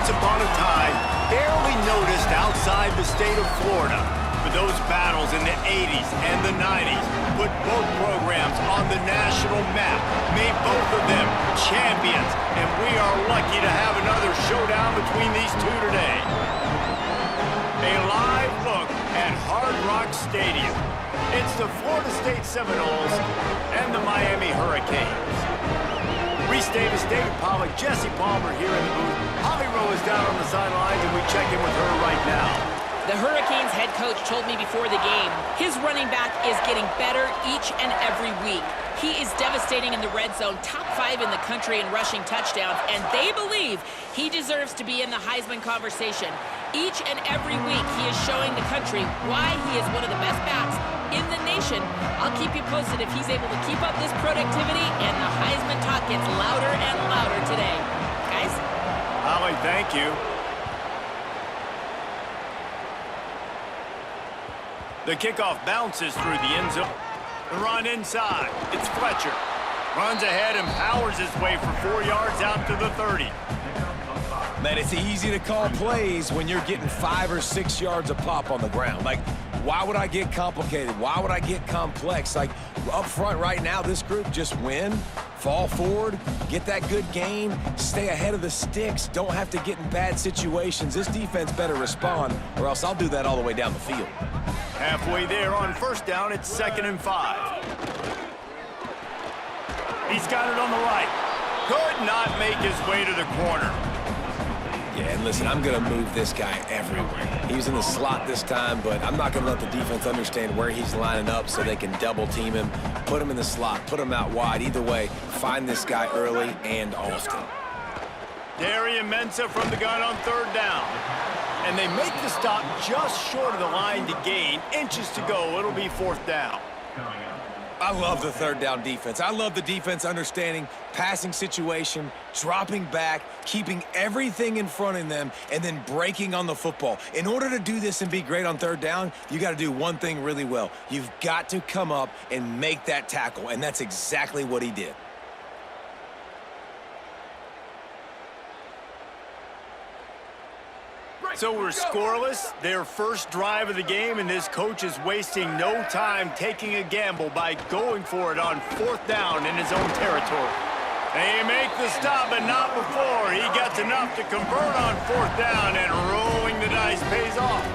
once upon a time, barely noticed outside the state of Florida. But those battles in the 80s and the 90s put both programs on the national map, made both of them champions, and we are lucky to have another showdown between these two today. A live look at Hard Rock Stadium. It's the Florida State Seminoles and the Miami Hurricanes. Reese Davis, David Pollack, Jesse Palmer here in the booth. Holly Rowe is down on the sidelines, and we check in with her right now. The Hurricanes head coach told me before the game, his running back is getting better each and every week. He is devastating in the red zone, top 5 in the country in rushing touchdowns, and they believe he deserves to be in the Heisman conversation. Each and every week, he is showing the country why he is one of the best backs in the nation. I'll keep you posted if he's able to keep up this productivity, and the Heisman talk gets louder and louder today. Guys? Holly, thank you. The kickoff bounces through the end zone. The run inside. It's Fletcher. Runs ahead and powers his way for 4 yards out to the 30. Man, it's easy to call plays when you're getting 5 or 6 yards a pop on the ground. Like, why would I get complicated? Why would I get complex? Like, up front right now, this group just win, fall forward, get that good gain, stay ahead of the sticks, don't have to get in bad situations. This defense better respond, or else I'll do that all the way down the field. Halfway there on first down, it's 2nd and 5. He's got it on the right. Could not make his way to the corner. Yeah, and listen, I'm going to move this guy everywhere. He's in the slot this time, but I'm not going to let the defense understand where he's lining up so they can double team him, put him in the slot, put him out wide. Either way, find this guy early and often. Darian Mensah from the gun on 3rd down. And they make the stop just short of the line to gain. Inches to go. It'll be 4th down. I love the 3rd down defense. I love the defense understanding passing situation, dropping back, keeping everything in front of them, and then breaking on the football. In order to do this and be great on 3rd down, you got to do one thing really well. You've got to come up and make that tackle, and that's exactly what he did. So we're scoreless, their first drive of the game, and this coach is wasting no time taking a gamble by going for it on 4th down in his own territory. They make the stop, but not before. He gets enough to convert on 4th down, and rolling the dice pays off.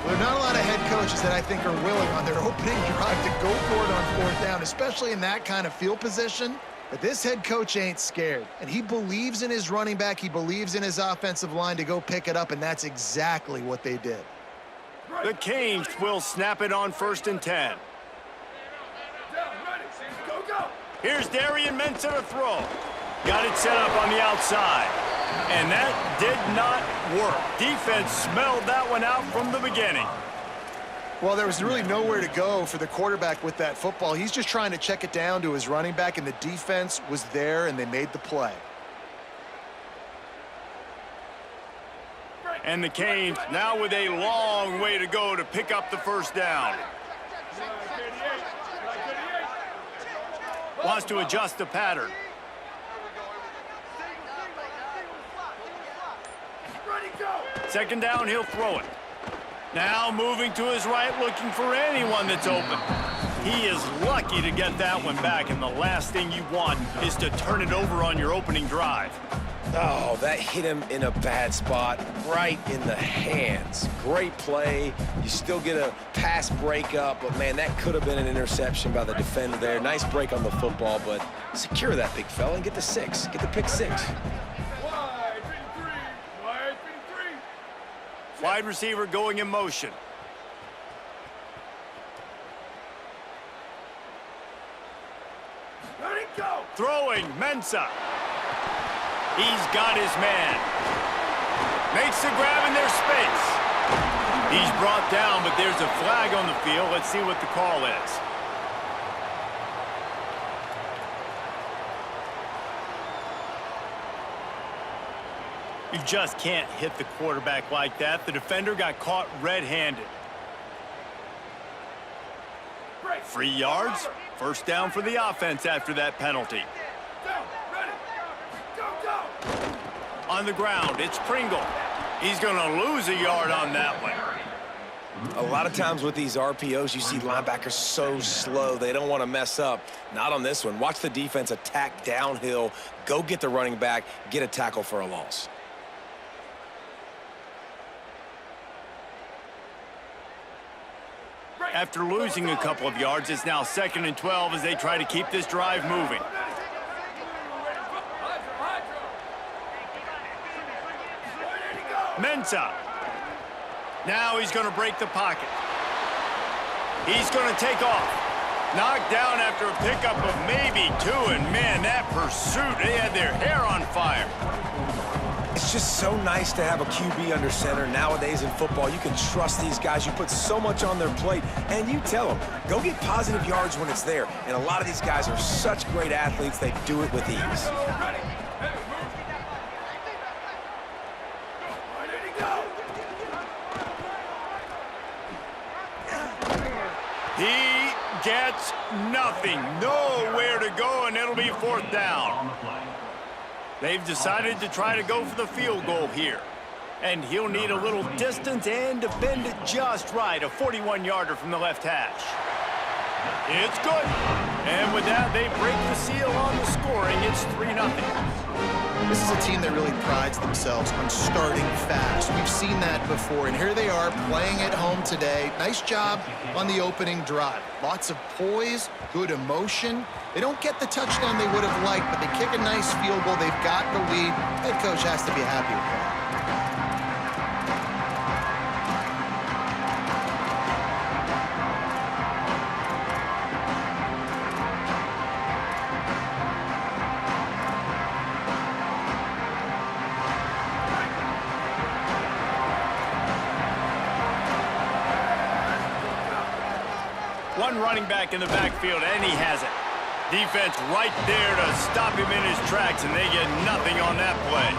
Well, there are not a lot of head coaches that I think are willing on their opening drive to go for it on 4th down, especially in that kind of field position. But this head coach ain't scared, and he believes in his running back. He believes in his offensive line to go pick it up, and that's exactly what they did. The Canes will snap it on 1st and 10. Here's Darian Mensah to throw. Got it set up on the outside, and that did not work. Defense smelled that one out from the beginning. Well, there was really nowhere to go for the quarterback with that football. He's just trying to check it down to his running back, and the defense was there, and they made the play. And the Canes now with a long way to go to pick up the 1st down. Wants to adjust the pattern. Second down, he'll throw it. Now moving to his right, looking for anyone that's open. He is lucky to get that one back, and the last thing you want is to turn it over on your opening drive. Oh, that hit him in a bad spot, right in the hands. Great play. You still get a pass breakup, but, man, that could have been an interception by the defender there. Nice break on the football, but secure that big fella and get the 6. Get the pick 6. Wide receiver going in motion. Throwing, Mensah. He's got his man. Makes the grab in their space. He's brought down, but there's a flag on the field. Let's see what the call is. You just can't hit the quarterback like that. The defender got caught red-handed. 3 yards. 1st down for the offense after that penalty. On the ground, it's Pringle. He's going to lose a yard on that one. A lot of times with these RPOs, you see linebackers so slow, they don't want to mess up. Not on this one. Watch the defense attack downhill, go get the running back, get a tackle for a loss. After losing a couple of yards, it's now 2nd and 12 as they try to keep this drive moving. Mensah. Now he's going to break the pocket. He's going to take off. Knocked down after a pickup of maybe 2, and man, that pursuit, they had their hair on fire. It's just so nice to have a QB under center. Nowadays in football, you can trust these guys. You put so much on their plate, and you tell them, go get positive yards when it's there. And a lot of these guys are such great athletes, they do it with ease. He gets nothing. Nowhere to go, and it'll be 4th down. They've decided to try to go for the field goal here. And he'll need a little distance and to bend it just right. A 41-yarder from the left hash. It's good. And with that, they break the seal on the scoring. It's 3-0. This is a team that really prides themselves on starting fast. We've seen that before, and here they are playing at home today. Nice job on the opening drive. Lots of poise, good emotion. They don't get the touchdown they would have liked, but they kick a nice field goal. They've got the lead. Head coach has to be happy with that. One running back in the backfield, and he has it. Defense right there to stop him in his tracks, and they get nothing on that play.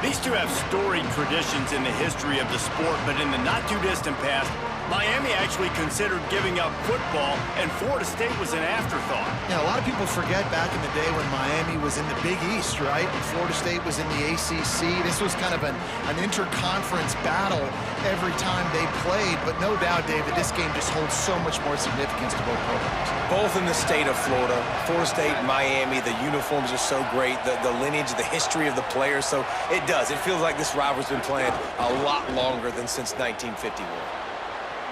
These two have storied traditions in the history of the sport, but in the not-too-distant past, Miami actually considered giving up football, and Florida State was an afterthought. Yeah, a lot of people forget back in the day when Miami was in the Big East, right? And Florida State was in the ACC. This was kind of an interconference battle every time they played. But no doubt, David, this game just holds so much more significance to both programs. Both in the state of Florida. Florida State, Miami, the uniforms are so great. The lineage, the history of the players. So it does. It feels like this rivalry's been playing a lot longer than since 1951.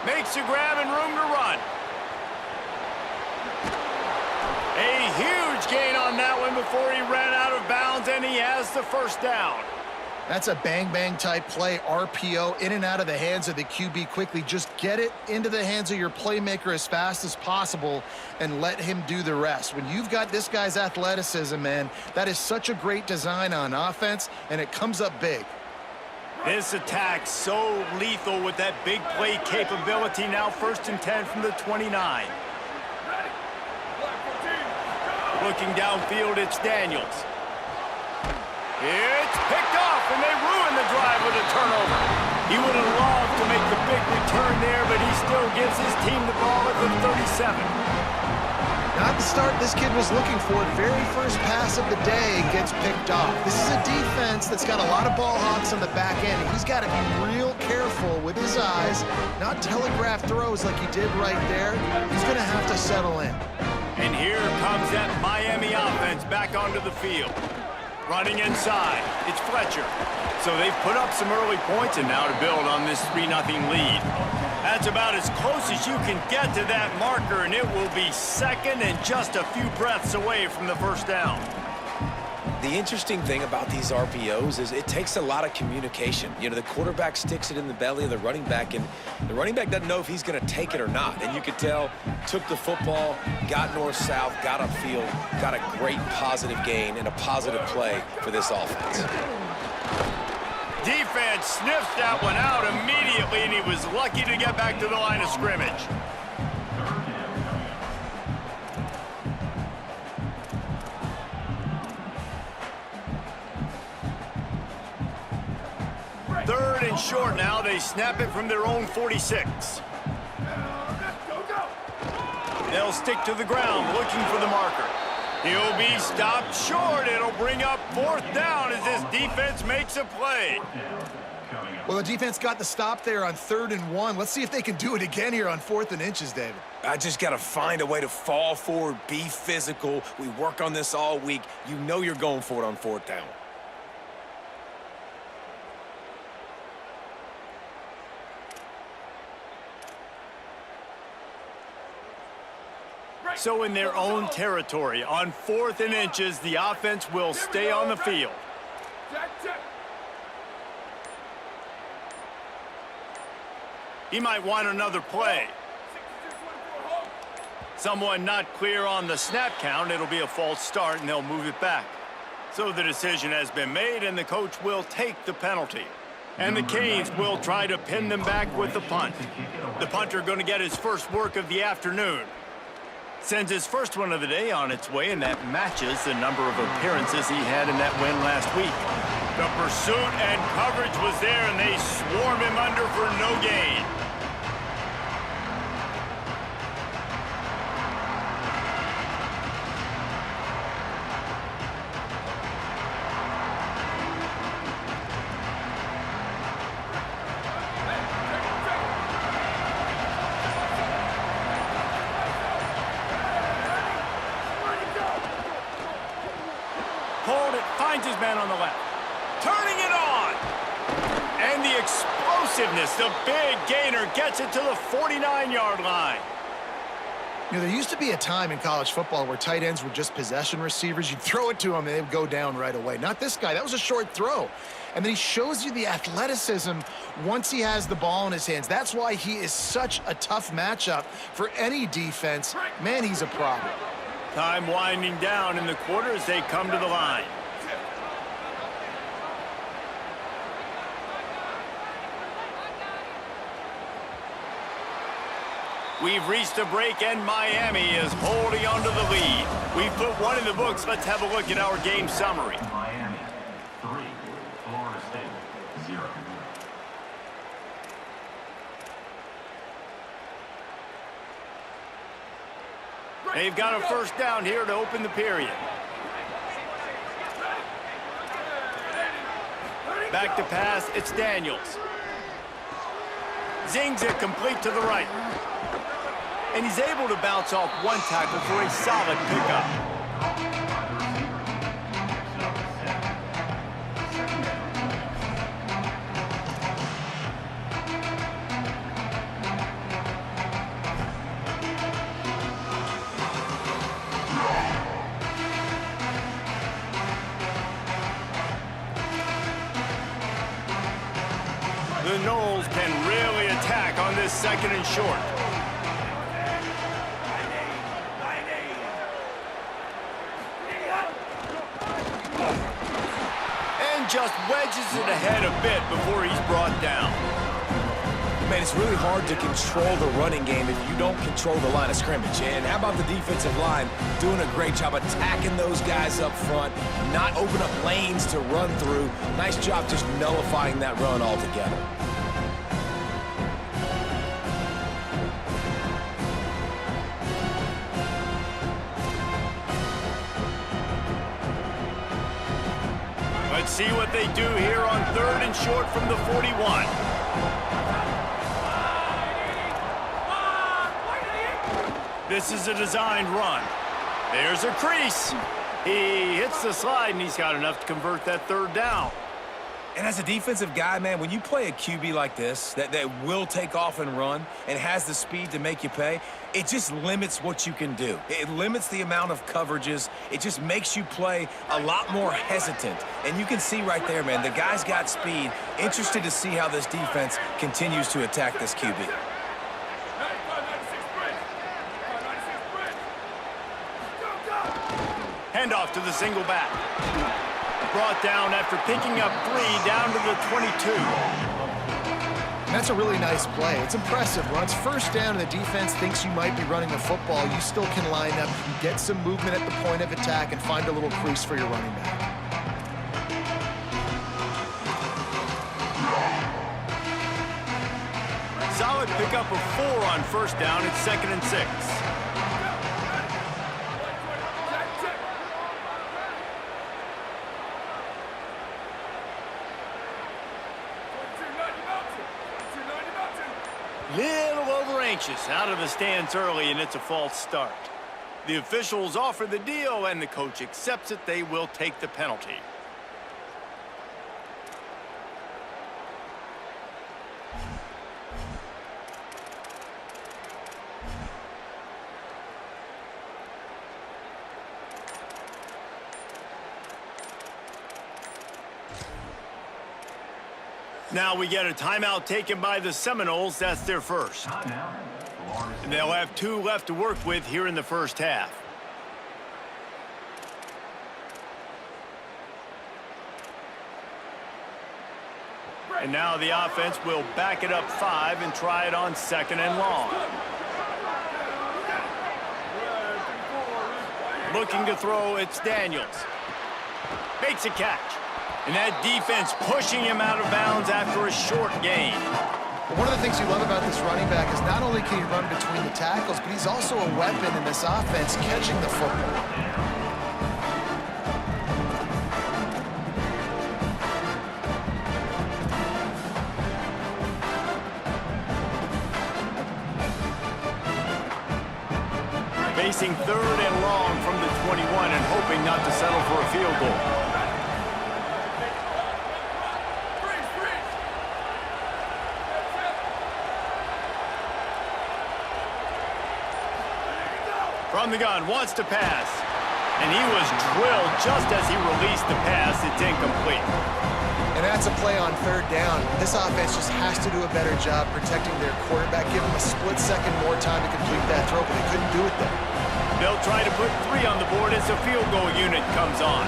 Makes a grab and room to run. A huge gain on that one before he ran out of bounds, and he has the 1st down. That's a bang-bang type play, RPO, in and out of the hands of the QB quickly. Just get it into the hands of your playmaker as fast as possible and let him do the rest. When you've got this guy's athleticism, man, that is such a great design on offense, and it comes up big. This attack so lethal with that big play capability. Now 1st and 10 from the 29. Looking downfield, it's Daniels. It's picked off, and they ruin the drive with a turnover. He would have loved to make the big return there, but he still gives his team the ball at the 37. Not the start this kid was looking for. Very first pass of the day gets picked off. This is a defense that's got a lot of ball hawks on the back end. He's got to be real careful with his eyes, not telegraph throws like he did right there. He's going to have to settle in. And here comes that Miami offense back onto the field. Running inside, it's Fletcher. So they've put up some early points, and now to build on this 3-0 lead. That's about as close as you can get to that marker, and it will be 2nd and just a few breaths away from the 1st down. The interesting thing about these RPOs is it takes a lot of communication. You know, the quarterback sticks it in the belly of the running back, and the running back doesn't know if he's going to take it or not. And you could tell, took the football, got north-south, got upfield, got a great positive gain and a positive play for this offense. Defense sniffs that one out immediately, and he was lucky to get back to the line of scrimmage. Third and short now. They snap it from their own 46. They'll stick to the ground looking for the marker. He'll be stopped short. It'll bring up 4th down as this defense makes a play. Well, the defense got the stop there on 3rd and 1. Let's see if they can do it again here on 4th and inches, David. I just got to find a way to fall forward, be physical. We work on this all week. You know you're going for it on 4th down. So in their own territory, on 4th and inches, the offense will stay on the field. He might want another play. Someone not clear on the snap count. It'll be a false start, and they'll move it back. So the decision has been made, and the coach will take the penalty. And the Canes will try to pin them back with the punt. The punter going to get his first work of the afternoon. Sends his first one of the day on its way, and that matches the number of appearances he had in that win last week. The pursuit and coverage was there, and they swarm him under for no gain. Hold it, finds his man on the left. Turning it on! And the explosiveness, the big gainer gets it to the 49-yard line. You know, there used to be a time in college football where tight ends were just possession receivers. You'd throw it to them, and they would go down right away. Not this guy. That was a short throw. And then he shows you the athleticism once he has the ball in his hands. That's why he is such a tough matchup for any defense. Man, he's a problem. Time winding down in the quarter as they come to the line. We've reached a break, and Miami is holding on to the lead. We've put one in the books. Let's have a look at our game summary. Miami, 3. Florida State, 0. They've got a first down here to open the period. Back to pass, it's Daniels. Zings it complete to the right. And he's able to bounce off one tackle for a solid pickup. The Knowles can really attack on this 2nd and short. And just wedges it ahead a bit before he's brought down. Man, it's really hard to control the running game if you don't control the line of scrimmage. And how about the defensive line doing a great job attacking those guys up front, not open up lanes to run through. Nice job just nullifying that run altogether. Let's see what they do here on 3rd and short from the 41. This is a designed run. There's a crease. He hits the slide, and he's got enough to convert that 3rd down. And as a defensive guy, man, when you play a QB like this, that will take off and run and has the speed to make you pay, it just limits what you can do. It limits the amount of coverages. It just makes you play a lot more hesitant. And you can see right there, man, the guy's got speed. Interested to see how this defense continues to attack this QB. Handoff to the single back. Brought down after picking up 3 down to the 22. And that's a really nice play. It's impressive. When it's first down and the defense thinks you might be running the football, you still can line up, you can get some movement at the point of attack and find a little crease for your running back. Solid pickup of 4 on first down. It's 2nd and 6. Little over anxious, out of the stands early, and it's a false start. The officials offer the deal, and the coach accepts it. They will take the penalty. Now we get a timeout taken by the Seminoles. That's their first. And they'll have 2 left to work with here in the first half. And now the offense will back it up 5 and try it on 2nd and long. Looking to throw, it's Daniels. Makes a catch. And that defense pushing him out of bounds after a short gain. One of the things you love about this running back is not only can he run between the tackles, but he's also a weapon in this offense catching the football. Facing 3rd and long from the 21 and hoping not to settle for a field goal. From the gun, wants to pass. And he was drilled just as he released the pass. It's incomplete. And that's a play on 3rd down. This offense just has to do a better job protecting their quarterback. Give him a split second more time to complete that throw, but they couldn't do it there. They'll try to put 3 on the board as the field goal unit comes on.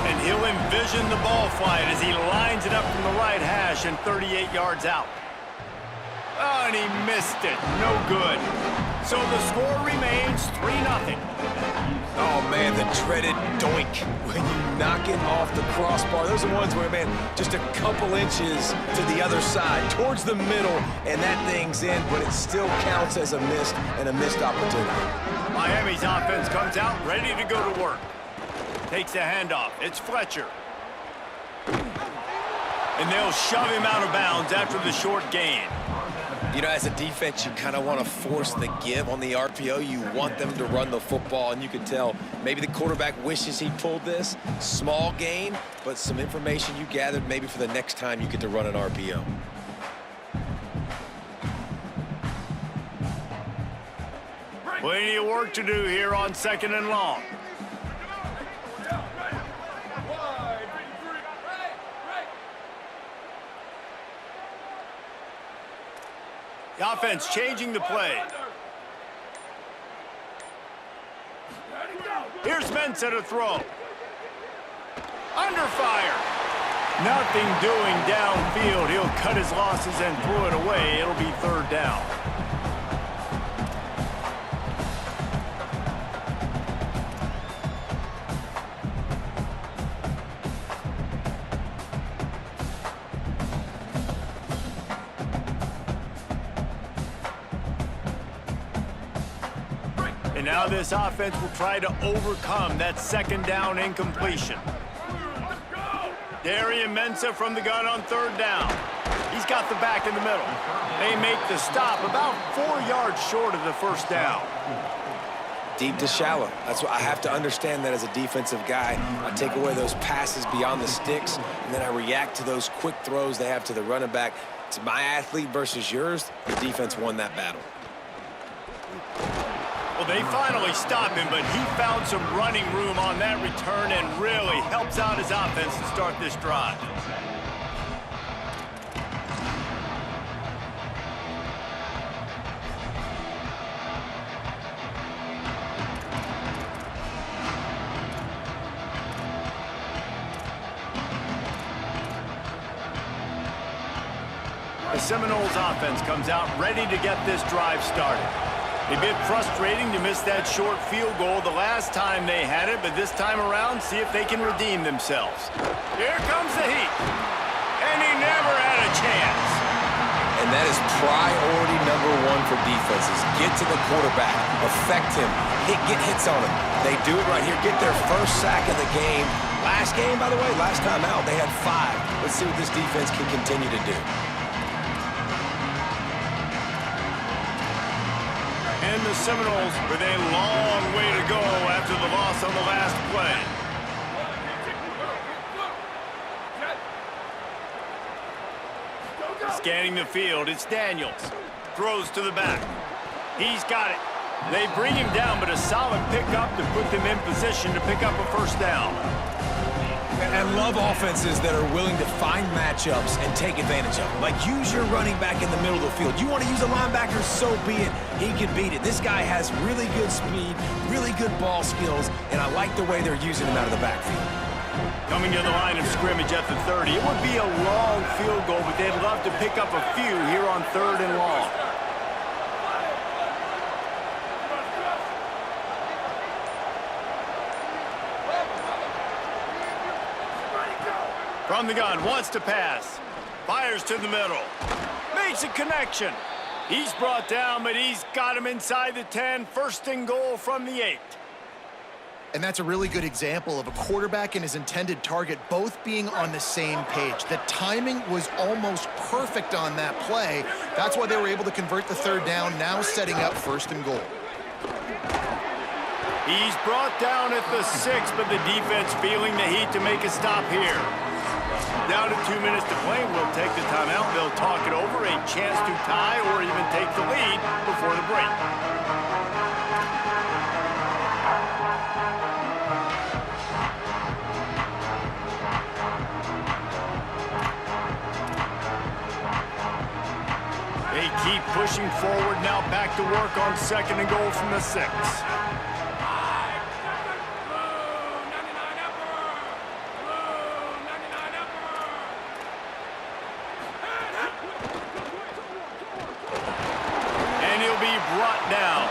And he'll envision the ball flight as he lines it up from the right hash and 38 yards out. Oh, and he missed it. No good. So the score remains 3-0. Oh, man, the dreaded doink when you knock it off the crossbar. Those are ones where, man, just a couple inches to the other side, towards the middle, and that thing's in, but it still counts as a missed opportunity. Miami's offense comes out ready to go to work. Takes the handoff. It's Fletcher. And they'll shove him out of bounds after the short gain. You know, as a defense, you kind of want to force the give on the RPO. You want them to run the football, and you can tell maybe the quarterback wishes he pulled this. Small gain, but some information you gathered maybe for the next time you get to run an RPO. Plenty of work to do here on 2nd and long. The offense changing the play. Here's Mensah to throw. Under fire. Nothing doing downfield. He'll cut his losses and throw it away. It'll be 3rd down. And now this offense will try to overcome that 2nd down incompletion. Darian Mensah from the gun on 3rd down. He's got the back in the middle. They make the stop about 4 yards short of the 1st down. Deep to shallow. That's what I have to understand that as a defensive guy. I take away those passes beyond the sticks, and then I react to those quick throws they have to the running back. It's my athlete versus yours. The defense won that battle. Well, they finally stop him, but he found some running room on that return and really helps out his offense to start this drive. The Seminoles offense comes out ready to get this drive started. A bit frustrating to miss that short field goal the last time they had it, but this time around, see if they can redeem themselves. Here comes the heat. And he never had a chance. And that is priority #1 for defenses. Get to the quarterback, affect him, get hits on him. They do it right here, get their first sack of the game. Last game, by the way, last time out, they had 5. Let's see what this defense can continue to do. the Seminoles with a long way to go after the loss on the last play. Scanning the field, it's Daniels. Throws to the back. He's got it. They bring him down, but a solid pickup to put them in position to pick up a first down. And love offenses that are willing to find matchups and take advantage of them. Like, use your running back in the middle of the field. You want to use a linebacker, so be it. He can beat it. This guy has really good speed, really good ball skills, and I like the way they're using him out of the backfield. Coming to the line of scrimmage at the 30. It would be a long field goal, but they'd love to pick up a few here on 3rd and long. From the gun, wants to pass. Fires to the middle. Makes a connection. He's brought down, but he's got him inside the 10. 1st and goal from the 8. And that's a really good example of a quarterback and his intended target both being on the same page. The timing was almost perfect on that play. That's why they were able to convert the 3rd down, now setting up 1st and goal. He's brought down at the 6, but the defense feeling the heat to make a stop here. Down to 2 minutes to play, we'll take the timeout. They'll talk it over, a chance to tie or even take the lead before the break. They keep pushing forward, now back to work on 2nd and goal from the 6. Brought down.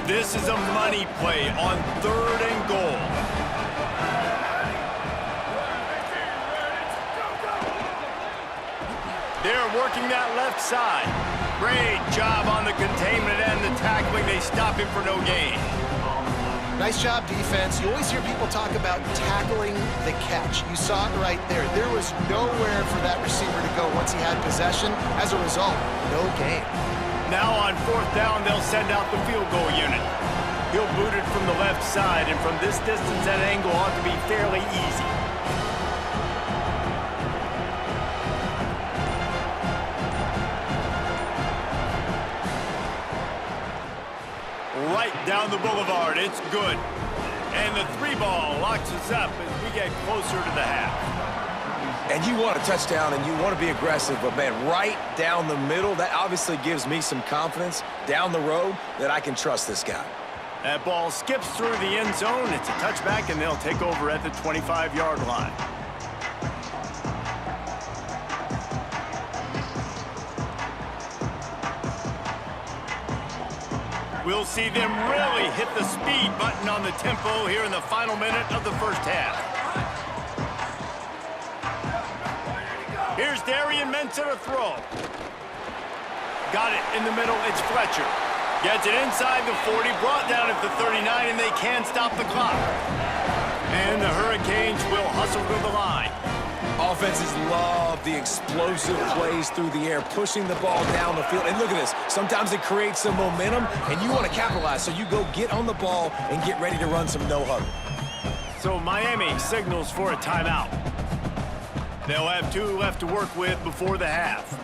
This is a money play on 3rd and goal. They're working that left side. Great job on the containment and the tackling. They stop him for no gain. Nice job, defense. You always hear people talk about tackling the catch. You saw it right there. There was nowhere for that receiver to go once he had possession. As a result, no gain. Now on 4th down, they'll send out the field goal unit. He'll boot it from the left side, and from this distance, that angle ought to be fairly easy. Right down the boulevard, it's good. And the 3-ball locks us up as we get closer to the half. And you want a touchdown and you want to be aggressive, but man, right down the middle, that obviously gives me some confidence down the road that I can trust this guy. That ball skips through the end zone. It's a touchback, and they'll take over at the 25-yard line. We'll see them really hit the speed button on the tempo here in the final minute of the 1st half. Here's Darian Mensah to throw. Got it in the middle, it's Fletcher. Gets it inside the 40, brought down at the 39, and they can't stop the clock. And the Hurricanes will hustle to the line. Offenses love the explosive plays through the air, pushing the ball down the field. And look at this. Sometimes it creates some momentum, and you want to capitalize. So you go get on the ball and get ready to run some no-huddle. So Miami signals for a timeout. They'll have 2 left to work with before the half.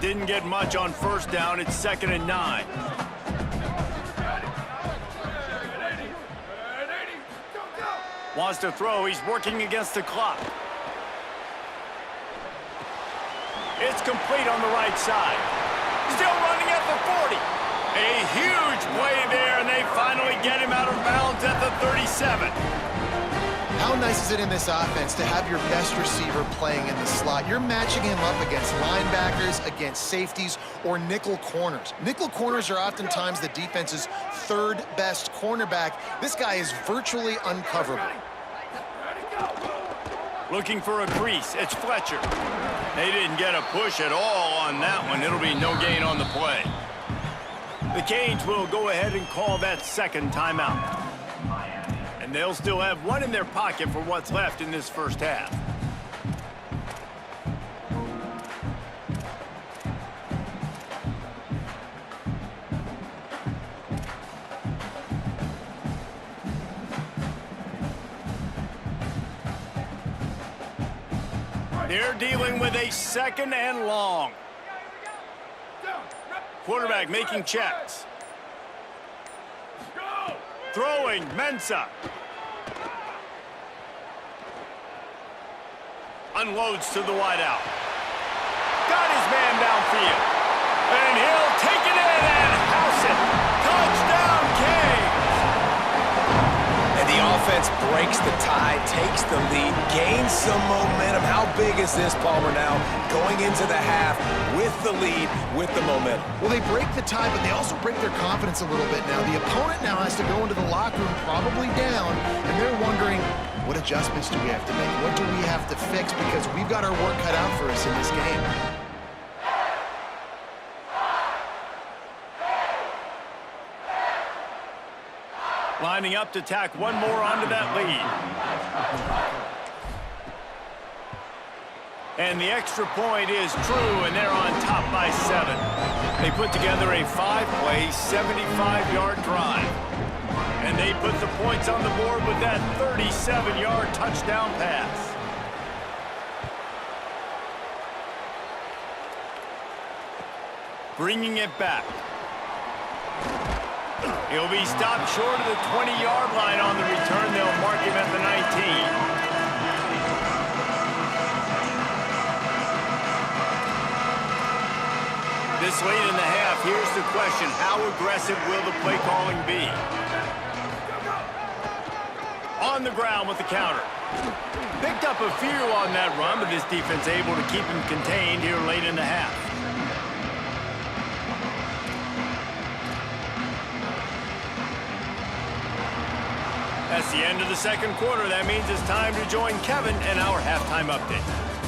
Didn't get much on 1st down. It's 2nd and 9. Wants to throw. He's working against the clock. It's complete on the right side. Still running at the 40. A huge play there, and they finally get him out of bounds at the 37. How nice is it in this offense to have your best receiver playing in the slot? You're matching him up against linebackers, against safeties, or nickel corners. Nickel corners are oftentimes the defense's third best cornerback. This guy is virtually uncoverable. Looking for a crease. It's Fletcher. They didn't get a push at all on that one. It'll be no gain on the play. The Canes will go ahead and call that second timeout. And they'll still have one in their pocket for what's left in this first half. They're dealing with a second and long. Quarterback making checks. Throwing, Mensah. Unloads to the wideout. Got his man downfield. And he'll take it in and house it. Touchdown, Canes. And the offense breaks the tie, takes the lead, gains some momentum. How big is this, Palmer, now going into the half with the lead, with the momentum? Well, they break the tie, but they also break their confidence a little bit now. The opponent now has to go into the locker room probably down, and they're wondering, what adjustments do we have to make? What do we have to fix? Because we've got our work cut out for us in this game. Lining up to tack one more onto that lead. And the extra point is true, and they're on top by 7. They put together a 5-play, 75-yard drive. And they put the points on the board with that 37-yard touchdown pass. Bringing it back. He'll be stopped short of the 20-yard line on the return. They'll mark him at the 19. This late in the half, here's the question. How aggressive will the play calling be? On the ground with the counter. Picked up a few on that run, but this defense able to keep him contained here late in the half. That's the end of the second quarter. That means it's time to join Kevin and our halftime update.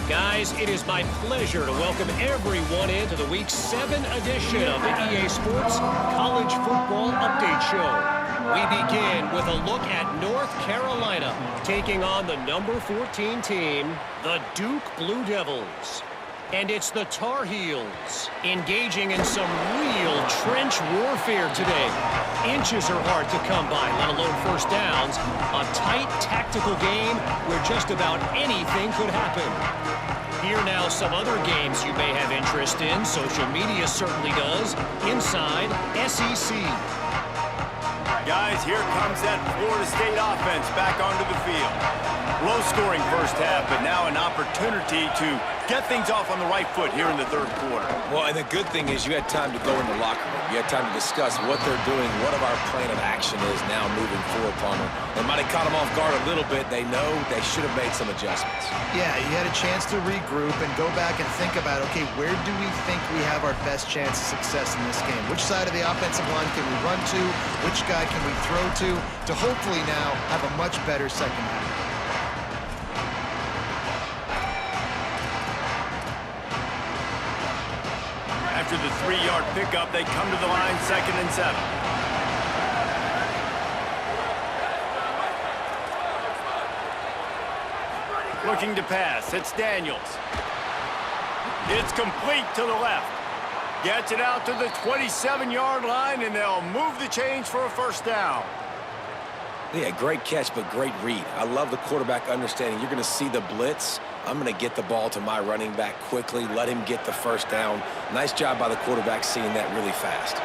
Guys, it is my pleasure to welcome everyone into the Week 7 edition of the EA Sports College Football Update Show. We begin with a look at North Carolina taking on the number 14 team, the Duke Blue Devils. And it's the Tar Heels engaging in some real trench warfare today. Inches are hard to come by, let alone first downs. A tight tactical game where just about anything could happen. Here now some other games you may have interest in. Social media certainly does. Inside SEC. Guys, here comes that Florida State offense back onto the field. Low-scoring first half, but now an opportunity to get things off on the right foot here in the third quarter. Well, and the good thing is you had time to go in the locker room. You had time to discuss what they're doing, what our plan of action is now moving forward, Palmer. They might have caught them off guard a little bit. They know they should have made some adjustments. Yeah, you had a chance to regroup and go back and think about, okay, where do we think we have our best chance of success in this game? Which side of the offensive line can we run to? Which guy can we throw to hopefully now have a much better second half? After the 3-yard pickup, they come to the line 2nd and 7. Looking to pass. It's Daniels. It's complete to the left. Gets it out to the 27-yard line, and they'll move the chains for a first down. Yeah, great catch, but great read. I love the quarterback understanding. You're going to see the blitz. I'm going to get the ball to my running back quickly, let him get the first down. Nice job by the quarterback seeing that really fast.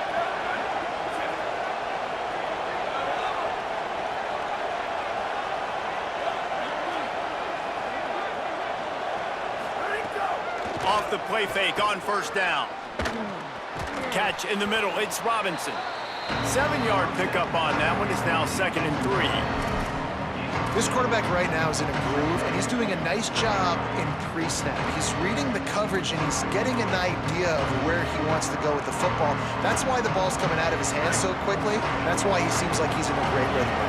Off the play fake on first down. Catch in the middle. It's Robinson. 7-yard pickup on that one. Is now 2nd and 3. This quarterback right now is in a groove, and he's doing a nice job in pre-snap. He's reading the coverage, and he's getting an idea of where he wants to go with the football. That's why the ball's coming out of his hands so quickly. That's why he seems like he's in a great rhythm.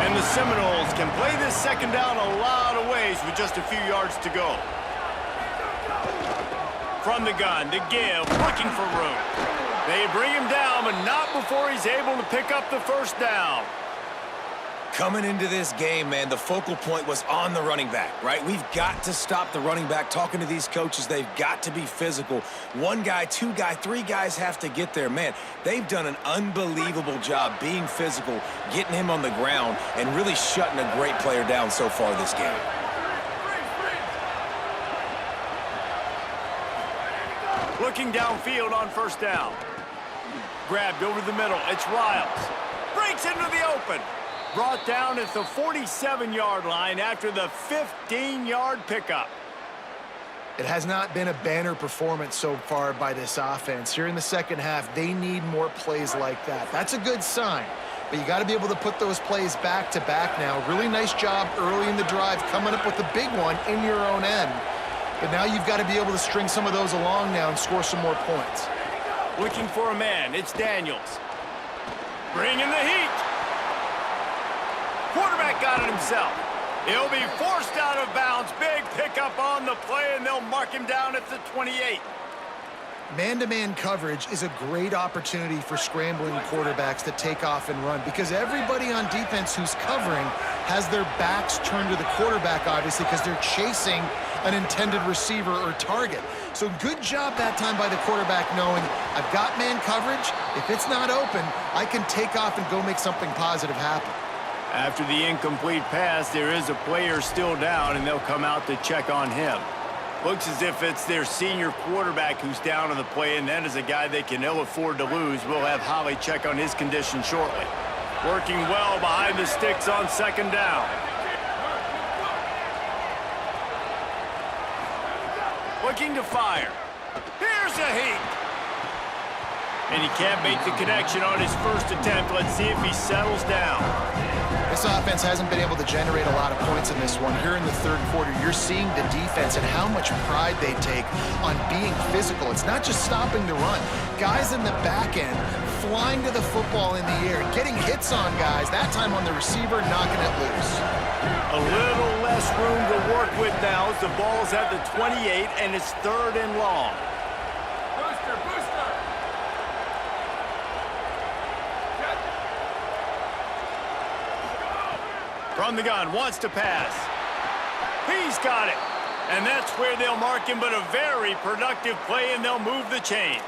And the Seminoles can play this second down a lot of ways with just a few yards to go. From the gun, to give, looking for room. They bring him down, but not before he's able to pick up the first down. Coming into this game, man, the focal point was on the running back, right? We've got to stop the running back. Talking to these coaches, they've got to be physical. One guy, two guy, three guys have to get there. Man, they've done an unbelievable job being physical, getting him on the ground, and really shutting a great player down so far this game. Looking downfield on first down. Grabbed over the middle. It's Riles. Breaks into the open. Brought down at the 47-yard line after the 15-yard pickup. It has not been a banner performance so far by this offense. Here in the second half, they need more plays like that. That's a good sign, but you got to be able to put those plays back to back now. Really nice job early in the drive coming up with a big one in your own end. But now you've got to be able to string some of those along now and score some more points. Looking for a man. It's Daniels. Bringing the heat. Quarterback got it himself. He'll be forced out of bounds. Big pickup on the play, and they'll mark him down at the 28. Man-to-man coverage is a great opportunity for scrambling quarterbacks to take off and run, because everybody on defense who's covering has their backs turned to the quarterback, obviously, because they're chasing an intended receiver or target. So good job that time by the quarterback knowing, I've got man coverage. If it's not open, I can take off and go make something positive happen. After the incomplete pass, there is a player still down, and they'll come out to check on him. Looks as if it's their senior quarterback who's down on the play, and that is a guy they can ill afford to lose. We'll have Holly check on his condition shortly. Working well behind the sticks on second down. Looking to fire. Here's a heat. And he can't make the connection on his first attempt. Let's see if he settles down. This offense hasn't been able to generate a lot of points in this one. Here in the third quarter, you're seeing the defense and how much pride they take on being physical. It's not just stopping the run. Guys in the back end flying to the football in the air, getting hits on guys, that time on the receiver, knocking it loose. A little less room to work with now as the ball's at the 28, and it's third and long. From the gun, wants to pass. He's got it. And that's where they'll mark him, but a very productive play, and they'll move the chains.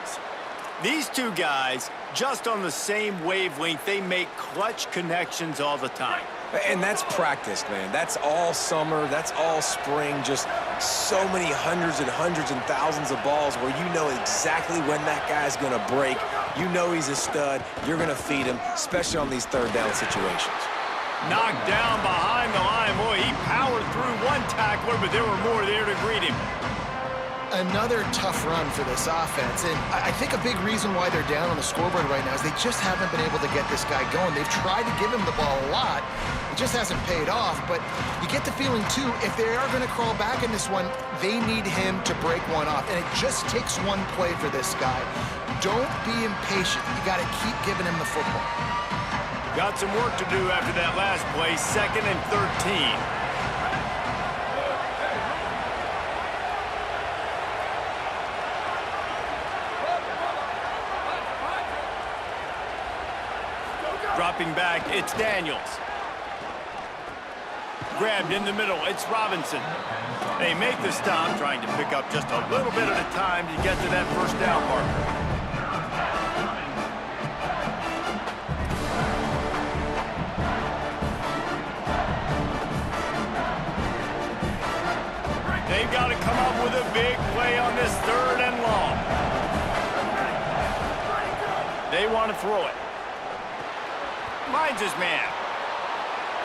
These two guys, just on the same wavelength, they make clutch connections all the time. And that's practice, man. That's all summer. That's all spring. Just so many hundreds and thousands of balls where you know exactly when that guy's going to break. You know he's a stud. You're going to feed him, especially on these third down situations. Knocked down behind the line. Boy, he powered through one tackler, but there were more there to greet him. Another tough run for this offense, and I think a big reason why they're down on the scoreboard right now is they just haven't been able to get this guy going. They've tried to give him the ball a lot. It just hasn't paid off, but you get the feeling, too, if they are going to crawl back in this one, they need him to break one off, and it just takes one play for this guy. Don't be impatient. You got to keep giving him the football. Got some work to do after that last play, 2nd and 13. Dropping back, it's Daniels. Grabbed in the middle, it's Robinson. They make the stop, trying to pick up just a little bit at a time to get to that first down marker. They've got to come up with a big play on this third and long. They want to throw it. Finds his man.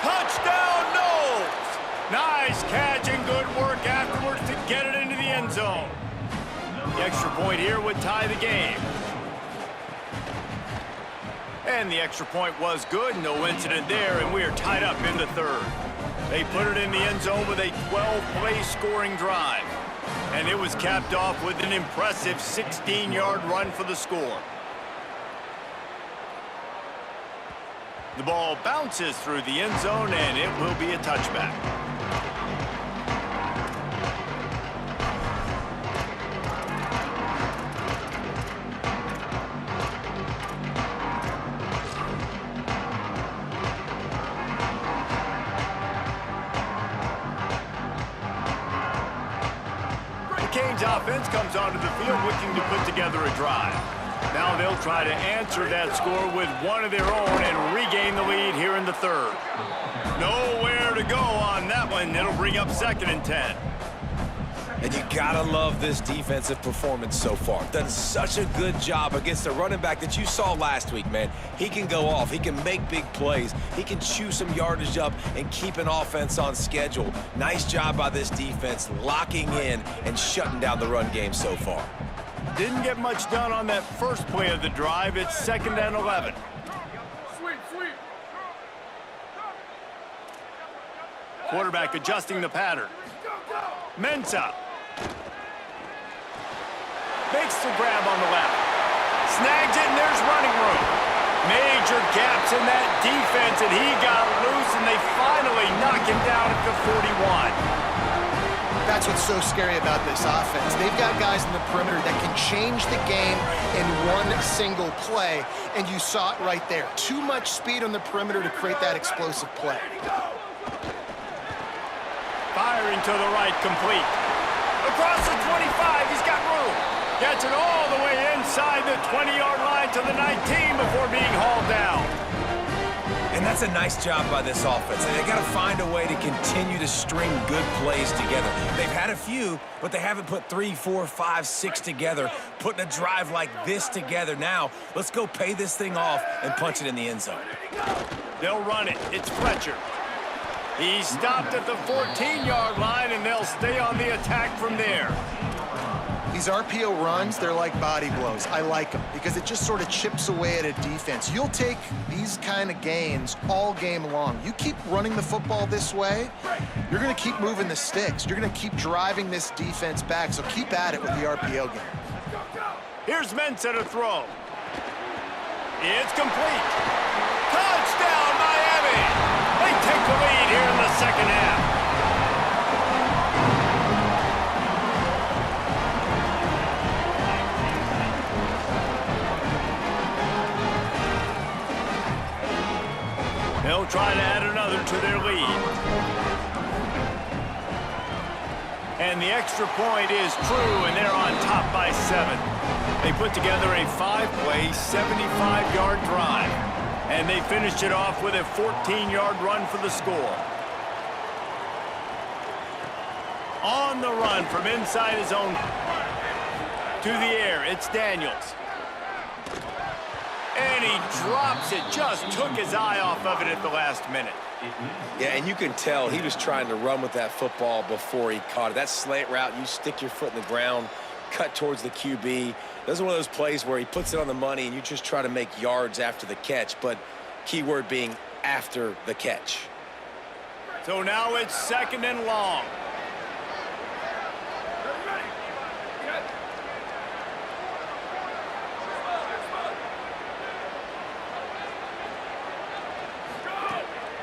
Touchdown, Knowles! Nice catch and good work afterwards to get it into the end zone. The extra point here would tie the game. And the extra point was good. No incident there, and we are tied up in the third. They put it in the end zone with a 12-play scoring drive. And it was capped off with an impressive 16-yard run for the score. The ball bounces through the end zone, and it will be a touchback. The Canes offense comes onto the field looking to put together a drive. Now they'll try to answer that score with one of their own and regain the lead here in the third. Nowhere to go on that one. It'll bring up 2nd and 10. And you gotta love this defensive performance so far. Done such a good job against the running back that you saw last week, man. He can go off. He can make big plays. He can chew some yardage up and keep an offense on schedule. Nice job by this defense locking in and shutting down the run game so far. Didn't get much done on that first play of the drive. It's 2nd and 11. Quarterback adjusting the pattern. Mensah. Makes the grab on the left. Snags it, and there's running room. Major gaps in that defense, and he got loose, and they finally knock him down at the 41. That's what's so scary about this offense. They've got guys in the perimeter that can change the game in one single play, and you saw it right there. Too much speed on the perimeter to create that explosive play. Firing to the right, complete. Across the 25, he's got room. Gets it all the way inside the 20-yard line to the 19 before being hauled down. And that's a nice job by this offense. They got to find a way to continue to string good plays together. They've had a few, but they haven't put 3, 4, 5, 6 together, putting a drive like this together. Now, let's go pay this thing off and punch it in the end zone. They'll run it. It's Fletcher. He's stopped at the 14-yard line, and they'll stay on the attack from there. These RPO runs, they're like body blows. I like them because it just sort of chips away at a defense. You'll take these kind of gains all game long. You keep running the football this way, you're going to keep moving the sticks. You're going to keep driving this defense back, so keep at it with the RPO game. Here's Mensah to throw. It's complete. Touchdown, Miami! They take the lead here in the second half. They'll try to add another to their lead. And the extra point is true, and they're on top by 7. They put together a 5-play, 75-yard drive. And they finished it off with a 14-yard run for the score. On the run from inside his own. To the air, it's Daniels. And he drops it, just took his eye off of it at the last minute. Yeah, and you can tell he was trying to run with that football before he caught it. That slant route, you stick your foot in the ground, cut towards the QB. This is one of those plays where he puts it on the money and you just try to make yards after the catch, but key word being after the catch. So now it's 2nd and long.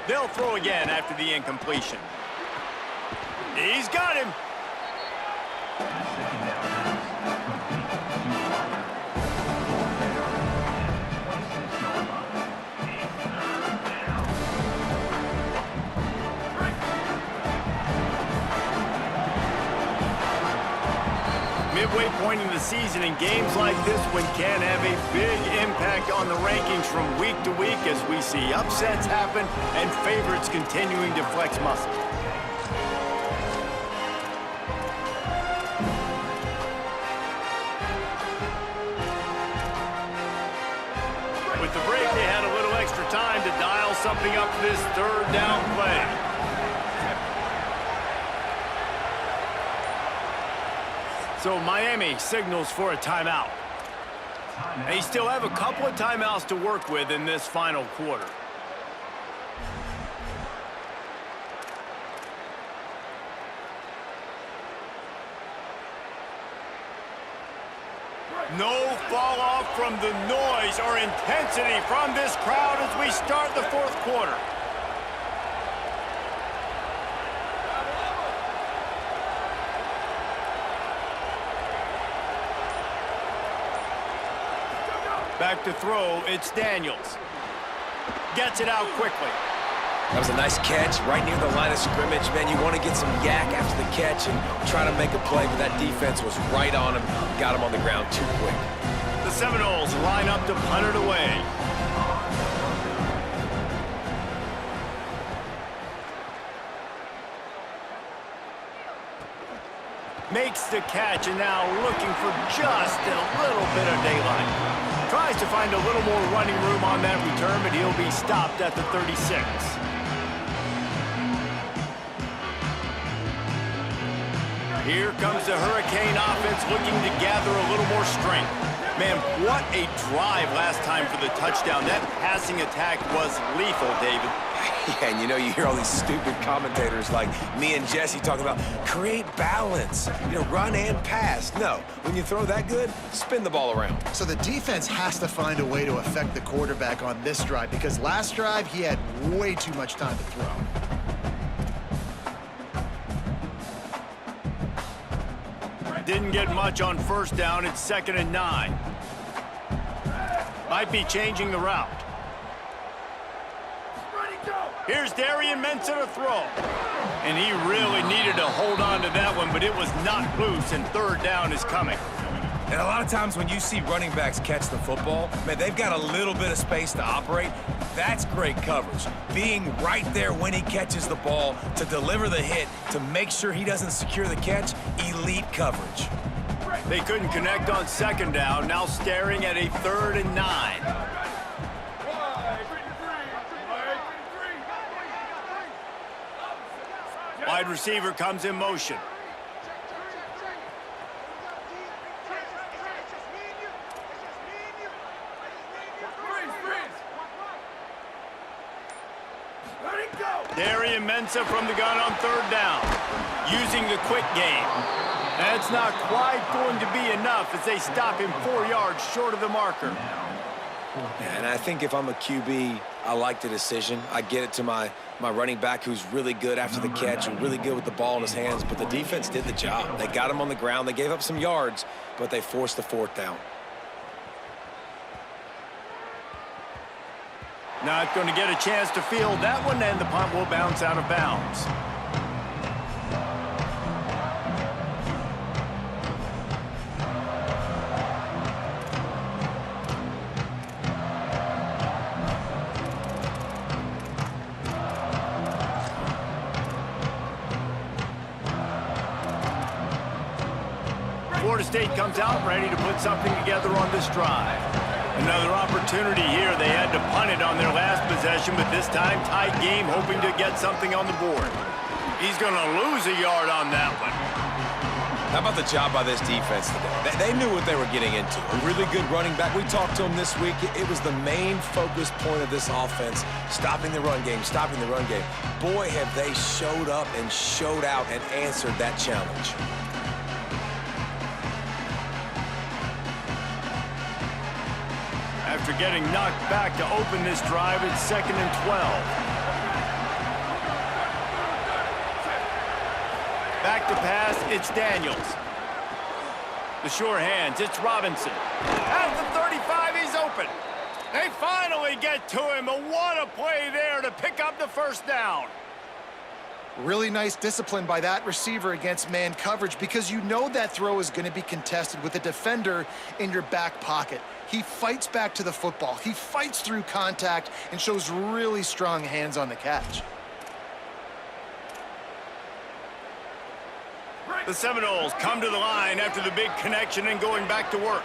They'll throw again after the incompletion. He's got him. Midway point in the season, and games like this one can have a big impact on the rankings from week to week as we see upsets happen and favorites continuing to flex muscle. With the break, they had a little extra time to dial something up for this 3rd down play. So Miami signals for a timeout. They still have a couple of timeouts to work with in this final quarter. No fall off from the noise or intensity from this crowd as we start the fourth quarter. Back to throw, it's Daniels. Gets it out quickly. That was a nice catch right near the line of scrimmage. Man, you want to get some yak after the catch and try to make a play, but that defense was right on him. Got him on the ground too quick. The Seminoles line up to punt it away. Makes the catch and now looking for just a little bit of daylight. Tries to find a little more running room on that return, but he'll be stopped at the 36. Here comes the Hurricane offense looking to gather a little more strength. Man, what a drive last time for the touchdown. That passing attack was lethal, David. Yeah, and you know, you hear all these stupid commentators like me and Jesse talking about create balance, you know, run and pass. No, when you throw that good, spin the ball around. So the defense has to find a way to affect the quarterback on this drive, because last drive he had way too much time to throw. Didn't get much on first down. It's 2nd and 9. Might be changing the route. Here's Darian Mensah to throw. And he really needed to hold on to that one, but it was not loose, and 3rd down is coming. And a lot of times when you see running backs catch the football, man, they've got a little bit of space to operate. That's great coverage. Being right there when he catches the ball to deliver the hit, to make sure he doesn't secure the catch, elite coverage. They couldn't connect on 2nd down, now staring at a 3rd and 9. Wide receiver comes in motion. Darian Mensah from the gun on 3rd down, using the quick game. That's not quite going to be enough as they stop him 4 yards short of the marker. And I think if I'm a QB, I like the decision. I get it to my running back who's really good after the catch and really good with the ball in his hands, but the defense did the job. They got him on the ground. They gave up some yards, but they forced the 4th down. Not going to get a chance to field that one, and the punt will bounce out of bounds. Florida State comes out ready to put something together on this drive. Another opportunity here. They had to punt it on their last possession, but this time tight game, hoping to get something on the board. He's going to lose a yard on that one. How about the job by this defense today? They knew what they were getting into. A really good running back. We talked to him this week. It was the main focus point of this offense, stopping the run game, stopping the run game. Boy, have they showed up and showed out and answered that challenge. After getting knocked back to open this drive, it's 2nd and 12. Back to pass, it's Daniels. The sure hands, it's Robinson. At the 35, he's open. They finally get to him, but what a play there to pick up the 1st down. Really nice discipline by that receiver against man coverage, because you know that throw is going to be contested with a defender in your back pocket. He fights back to the football. He fights through contact and shows really strong hands on the catch. The Seminoles come to the line after the big connection and going back to work.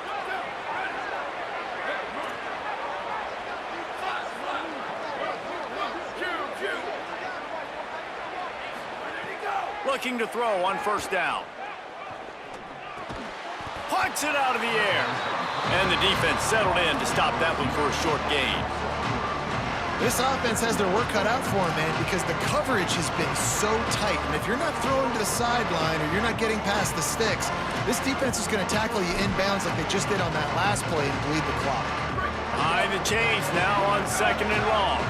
Looking to throw on 1st down. Punts it out of the air. And the defense settled in to stop that one for a short gain. This offense has their work cut out for them, man, because the coverage has been so tight. And if you're not throwing to the sideline or you're not getting past the sticks, this defense is going to tackle you inbounds like they just did on that last play and bleed the clock. Behind the chains now on 2nd and long.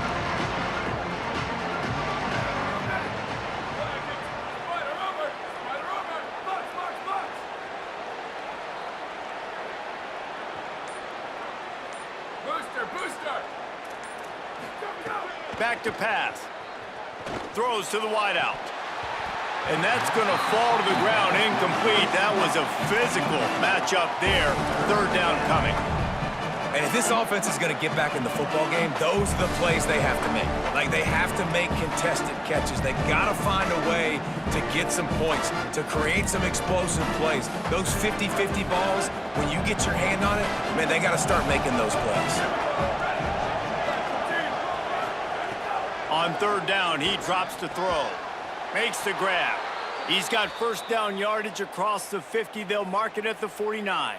Back to pass. Throws to the wideout. And that's going to fall to the ground incomplete. That was a physical matchup there. 3rd down coming. And if this offense is going to get back in the football game, those are the plays they have to make. Like, they have to make contested catches. They got to find a way to get some points, to create some explosive plays. Those 50-50 balls, when you get your hand on it, man, they got to start making those plays. On 3rd down, he drops to throw. Makes the grab. He's got 1st down yardage across the 50. They'll mark it at the 49.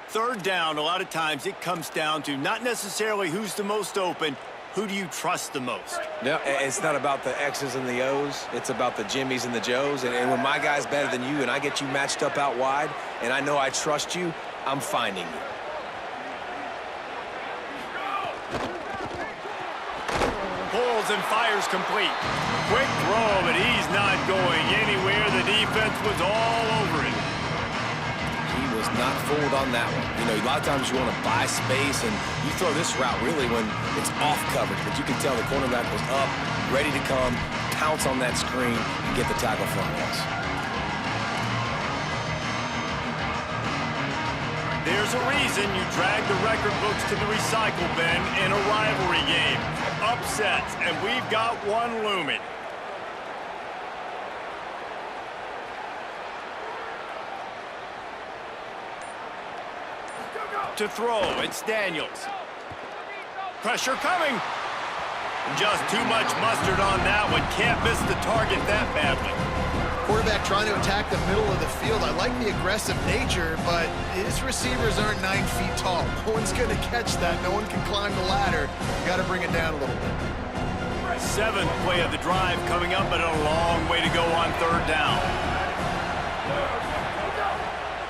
3rd down, a lot of times it comes down to not necessarily who's the most open, who do you trust the most? No, it's not about the X's and the O's. It's about the Jimmies and the Joes. And when my guy's better than you and I get you matched up out wide and I know I trust you, I'm finding you. Pulls and fires complete. Quick throw, but he's not going anywhere. The defense was all over it. He was not fooled on that one. You know, a lot of times you want to buy space, and you throw this route really when it's off coverage. But you can tell the cornerback was up, ready to come, pounce on that screen, and get the tackle front us. There's a reason you drag the record books to the recycle bin in a rivalry game. Upsets, and we've got one looming. To throw, it's Daniels. Pressure coming. Just too much mustard on that one. Can't miss the target that badly. Quarterback trying to attack the middle of the field. I like the aggressive nature, but his receivers aren't 9 feet tall. No one's going to catch that. No one can climb the ladder. You got to bring it down a little bit. 7th play of the drive coming up, but a long way to go on 3rd down.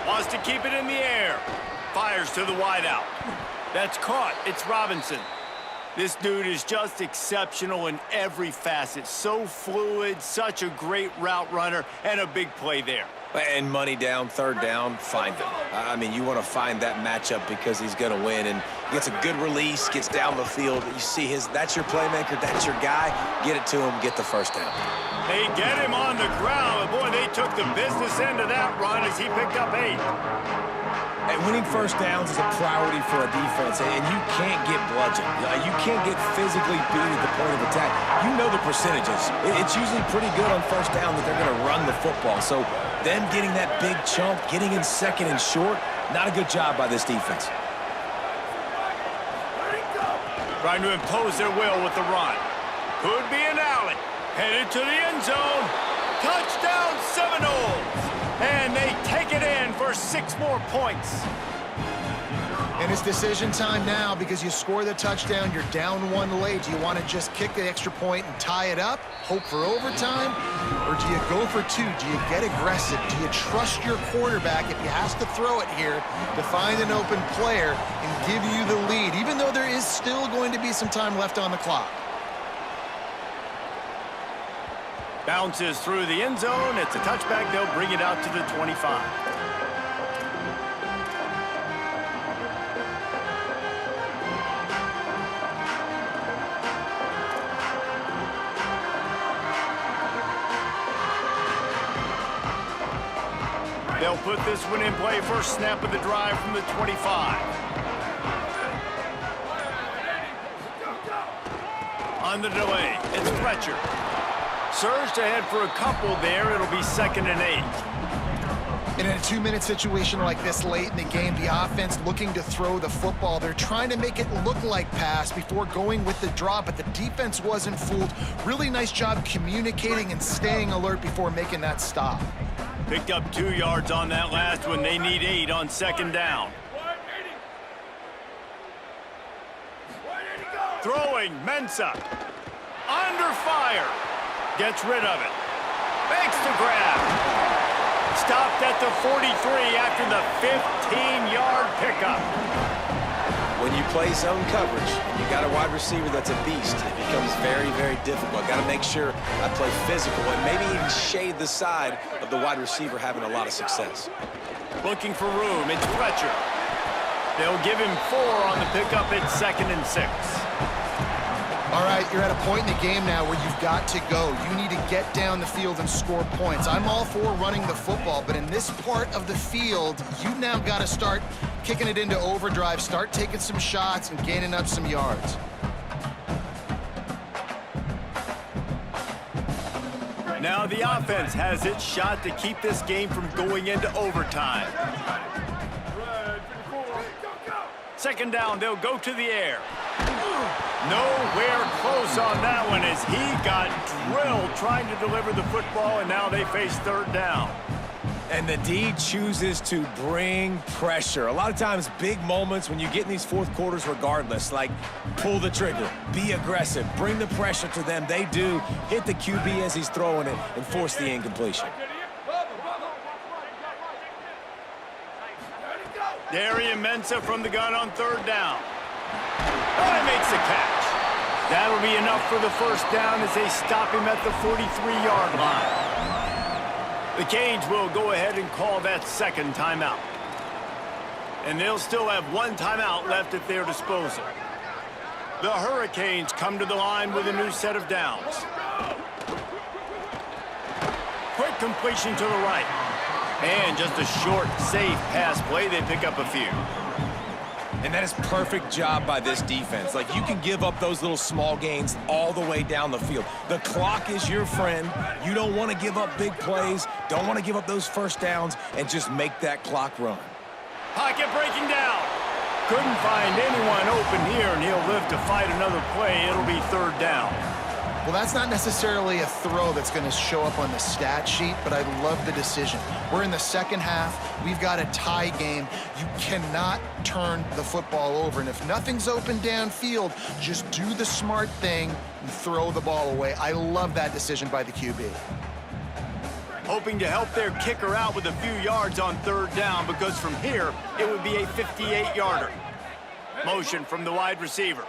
Wants to keep it in the air. Fires to the wideout. That's caught. It's Robinson. This dude is just exceptional in every facet. So fluid, such a great route runner, and a big play there. And money down, 3rd down, find him. I mean, you want to find that matchup because he's going to win. And gets a good release, gets down the field. You see that's your playmaker, that's your guy. Get it to him, get the 1st down. They get him on the ground. Boy, they took the business end of that run as he picked up 8. And winning 1st downs is a priority for a defense, and you can't get bludgeoned. You can't get physically beat at the point of attack. You know the percentages. It's usually pretty good on 1st down that they're going to run the football. So them getting that big chunk, getting in 2nd and short, not a good job by this defense. Trying to impose their will with the run. Could be an alley. Headed to the end zone. Touchdown Seminoles. And they take it in for 6 more points. And it's decision time now because you score the touchdown, you're down 1 late. Do you want to just kick the extra point and tie it up, hope for overtime? Or do you go for 2? Do you get aggressive? Do you trust your quarterback if he has to throw it here to find an open player and give you the lead, even though there is still going to be some time left on the clock? Bounces through the end zone. It's a touchback. They'll bring it out to the 25. They'll put this one in play. First snap of the drive from the 25. On the delay, it's Fletcher. Surged ahead for a couple there. It'll be 2nd and 8. And in a 2-minute situation like this late in the game, the offense looking to throw the football. They're trying to make it look like pass before going with the draw, but the defense wasn't fooled. Really nice job communicating and staying alert before making that stop. Picked up 2 yards on that last one. They need 8 on 2nd down. Throwing, Mensah. Under fire. Gets rid of it. Makes the grab. Stopped at the 43 after the 15-yard pickup. When you play zone coverage, and you got a wide receiver that's a beast, it becomes very, very difficult. Got to make sure I play physical and maybe even shade the side of the wide receiver having a lot of success. Looking for room, it's Fletcher. They'll give him 4 on the pickup. It's 2nd and 6. All right, you're at a point in the game now where you've got to go. You need to get down the field and score points. I'm all for running the football, but in this part of the field, you've now got to start kicking it into overdrive, start taking some shots and gaining up some yards. Now the offense has its shot to keep this game from going into overtime. 2nd down, they'll go to the air. Nowhere close on that one as he got drilled trying to deliver the football, and now they face 3rd down. And the D chooses to bring pressure. A lot of times, big moments when you get in these fourth quarters regardless, like pull the trigger, be aggressive, bring the pressure to them. They do hit the QB as he's throwing it and force the incompletion. Darian Mensah from the gun on 3rd down. Oh, he makes the catch. That'll be enough for the 1st down as they stop him at the 43-yard line. The Canes will go ahead and call that 2nd timeout. And they'll still have 1 timeout left at their disposal. The Hurricanes come to the line with a new set of downs. Quick completion to the right. And just a short, safe pass play. They pick up a few. And that is perfect job by this defense. Like, you can give up those little small gains all the way down the field. The clock is your friend. You don't want to give up big plays, don't want to give up those 1st downs, and just make that clock run. Pocket breaking down. Couldn't find anyone open here, and he'll live to fight another play. It'll be 3rd down. Well, that's not necessarily a throw that's going to show up on the stat sheet, but I love the decision. We're in the 2nd half. We've got a tie game. You cannot turn the football over. And if nothing's open downfield, just do the smart thing and throw the ball away. I love that decision by the QB. Hoping to help their kicker out with a few yards on 3rd down, because from here, it would be a 58-yarder. Motion from the wide receiver.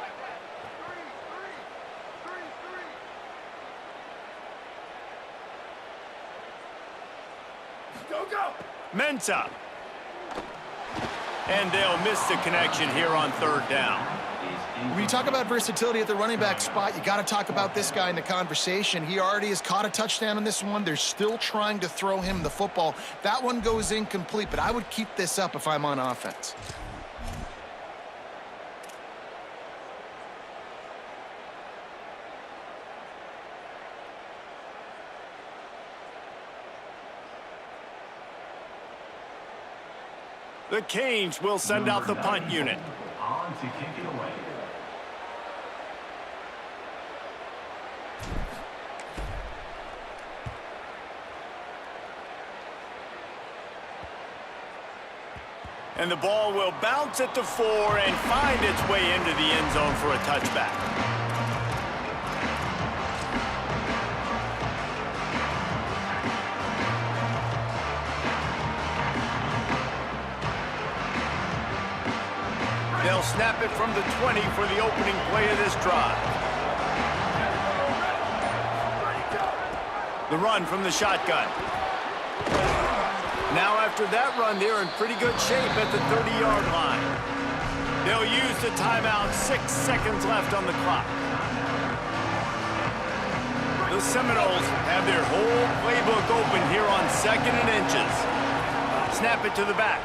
Mensah. And they'll miss the connection here on 3rd down. When you talk about versatility at the running back spot, you got to talk about this guy in the conversation. He already has caught a touchdown in this one. They're still trying to throw him the football. That one goes incomplete, but I would keep this up if I'm on offense. The Canes will send out the punt unit. On to kick it away. And the ball will bounce at the 4 and find its way into the end zone for a touchback. They'll snap it from the 20 for the opening play of this drive. The run from the shotgun. Now after that run, they're in pretty good shape at the 30-yard line. They'll use the timeout, 6 seconds left on the clock. The Seminoles have their whole playbook open here on 2nd and inches. Snap it to the back.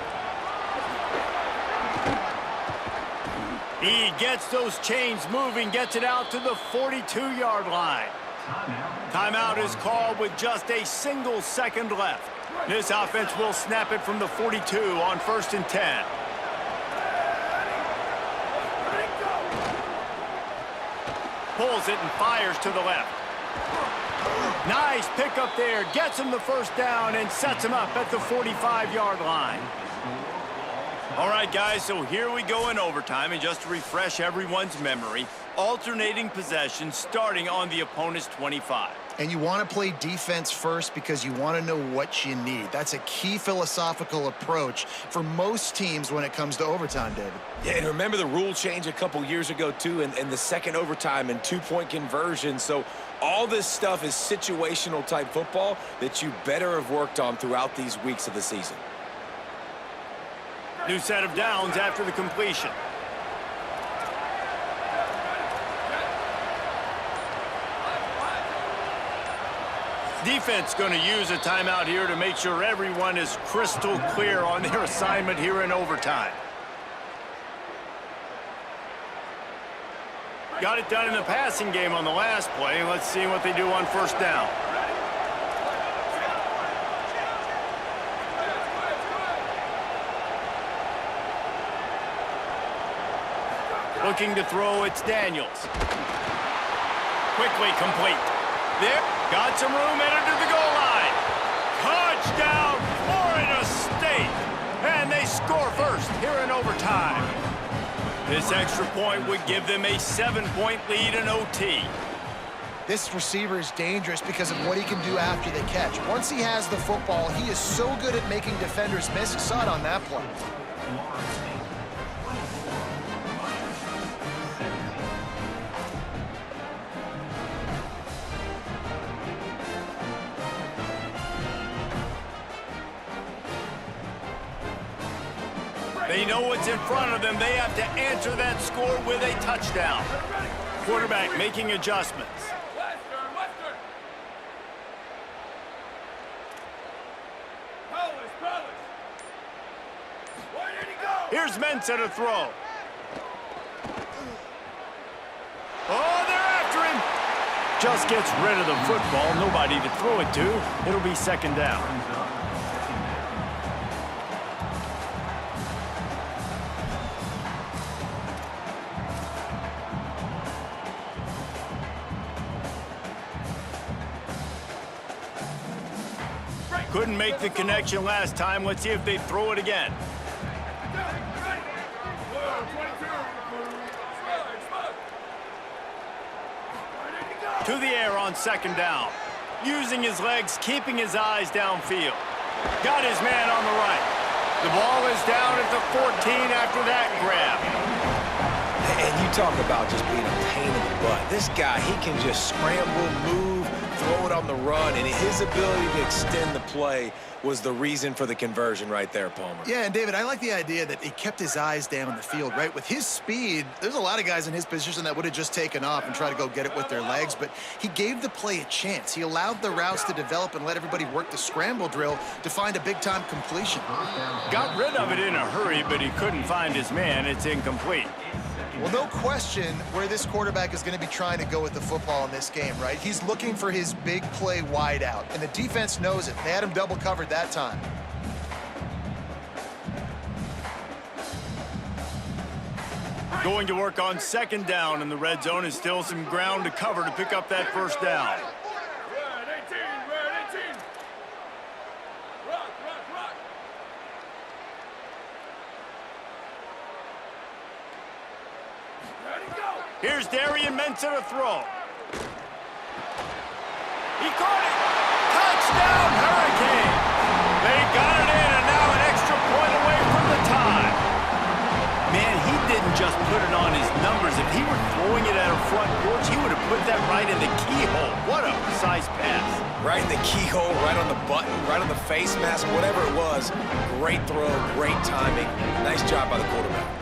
He gets those chains moving, gets it out to the 42-yard line. Timeout is called with just a single second left. This offense will snap it from the 42 on 1st and 10. Pulls it and fires to the left. Nice pickup there. Gets him the 1st down and sets him up at the 45-yard line. All right, guys, so here we go in overtime. And just to refresh everyone's memory, alternating possession starting on the opponent's 25. And you want to play defense first because you want to know what you need. That's a key philosophical approach for most teams when it comes to overtime, David. Yeah, and remember the rule change a couple years ago, too, and the second overtime and two-point conversion. So all this stuff is situational type football that you better have worked on throughout these weeks of the season. New set of downs after the completion. Defense going to use a timeout here to make sure everyone is crystal clear on their assignment here in overtime. Got it done in the passing game on the last play. Let's see what they do on first down. Looking to throw, it's Daniels. Quickly complete. There, got some room, headed to the goal line. Touchdown, Florida State. And they score first here in overtime. This extra point would give them a 7-point lead in OT. This receiver is dangerous because of what he can do after the catch. Once he has the football, he is so good at making defenders miss. You saw it on that play. They know what's in front of them. They have to answer that score with a touchdown. Quarterback making adjustments. Here's Mensa to throw. Oh, they're after him. Just gets rid of the football. Nobody to throw it to. It'll be second down. Couldn't make the connection last time. Let's see if they throw it again. To the air on second down. Using his legs, keeping his eyes downfield. Got his man on the right. The ball is down at the 14 after that grab. And you talk about just being a pain in the butt. This guy, he can just scramble, move, throw it on the run, and his ability to extend the play was the reason for the conversion right there, Palmer. Yeah, and David, I like the idea that he kept his eyes down on the field, right? With his speed, there's a lot of guys in his position that would have just taken off and tried to go get it with their legs, but he gave the play a chance. He allowed the routes to develop and let everybody work the scramble drill to find a big-time completion. Got rid of it in a hurry, but he couldn't find his man. It's incomplete. Well, no question where this quarterback is going to be trying to go with the football in this game, right? He's looking for his big play wide out, and the defense knows it. They had him double covered that time. Going to work on second down in the red zone, and still some ground to cover to pick up that first down. Here's Darian Mensa to throw. He caught it. Touchdown, Hurricane. They got it in, and now an extra point away from the tie. Man, he didn't just put it on his numbers. If he were throwing it at a front porch, he would have put that right in the keyhole. What a precise pass. Right in the keyhole, right on the button, right on the face mask, whatever it was. Great throw, great timing. Nice job by the quarterback.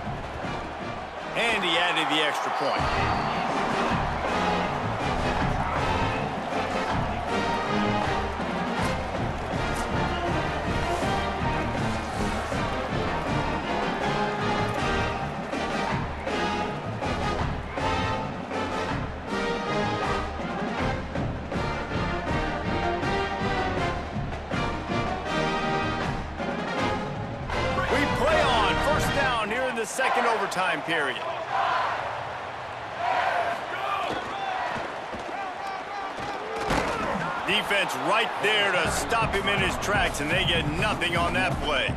And he added the extra point. We play on first down here in the second overtime period. Defense right there to stop him in his tracks, and they get nothing on that play.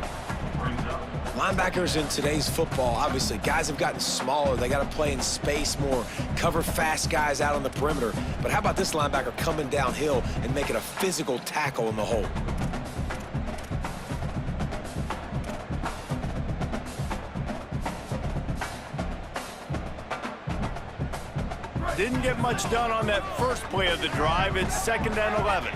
Linebackers in today's football, obviously, guys have gotten smaller. They got to play in space more, cover fast guys out on the perimeter. But how about this linebacker coming downhill and making a physical tackle in the hole? Didn't get much done on that first play of the drive. It's 2nd and 11.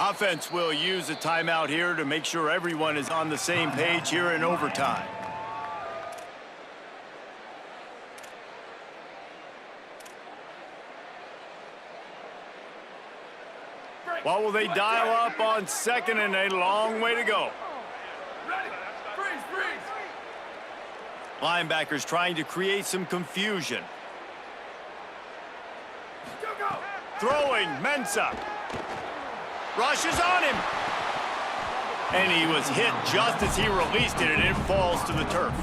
Offense will use a timeout here to make sure everyone is on the same page here in overtime. What will they dial up on 2nd and a long way to go? Linebackers trying to create some confusion. Throwing, Mensa. Rushes on him. And he was hit just as he released it, and it falls to the turf.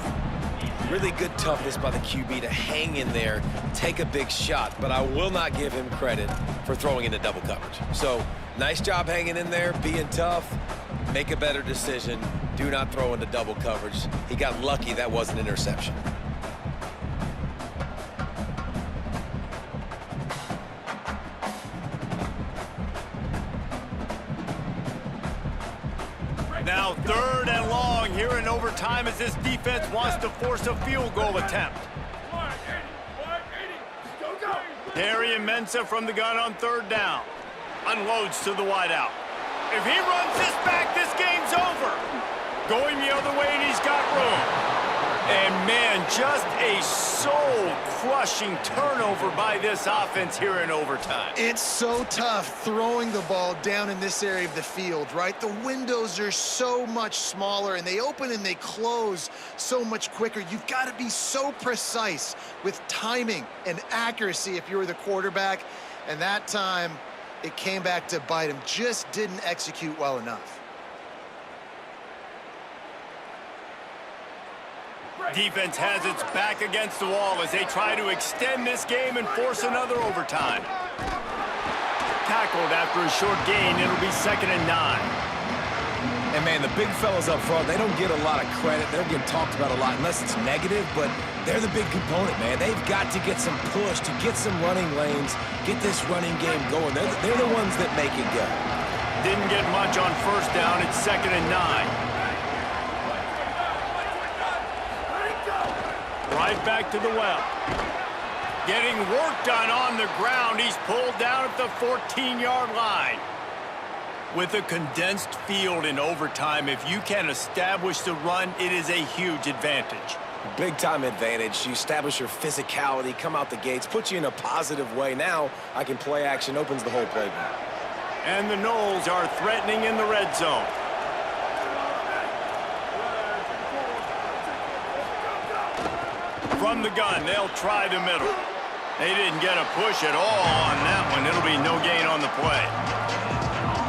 Really good toughness by the QB to hang in there, take a big shot, but I will not give him credit for throwing into double coverage. So, nice job hanging in there, being tough, make a better decision, do not throw into double coverage. He got lucky that was an interception. Now 3rd and long here in overtime as this defense wants to force a field goal attempt. Darian Mensa from the gun on 3rd down. Unloads to the wideout. If he runs this back, this game's over. Going the other way, and he's got room. And, man, just a soul-crushing turnover by this offense here in overtime. It's so tough throwing the ball down in this area of the field, right? The windows are so much smaller, and they open and they close so much quicker. You've got to be so precise with timing and accuracy if you were the quarterback. And that time, it came back to bite him. Just didn't execute well enough. Defense has its back against the wall as they try to extend this game and force another overtime. Tackled after a short gain, it'll be 2nd and 9. And, man, the big fellas up front, they don't get a lot of credit. They don't get talked about a lot unless it's negative, but they're the big component, man. They've got to get some push, to get some running lanes, get this running game going. They're the ones that make it go. Didn't get much on 1st down. It's 2nd and 9. Right back to the well. Getting work done on the ground. He's pulled down at the 14-yard line. With a condensed field in overtime, if you can establish the run, it is a huge advantage. Big-time advantage. You establish your physicality, come out the gates, put you in a positive way. Now I can play action, opens the whole playbook. And the Knowles are threatening in the red zone. From the gun, they'll try the middle. They didn't get a push at all on that one. It'll be no gain on the play.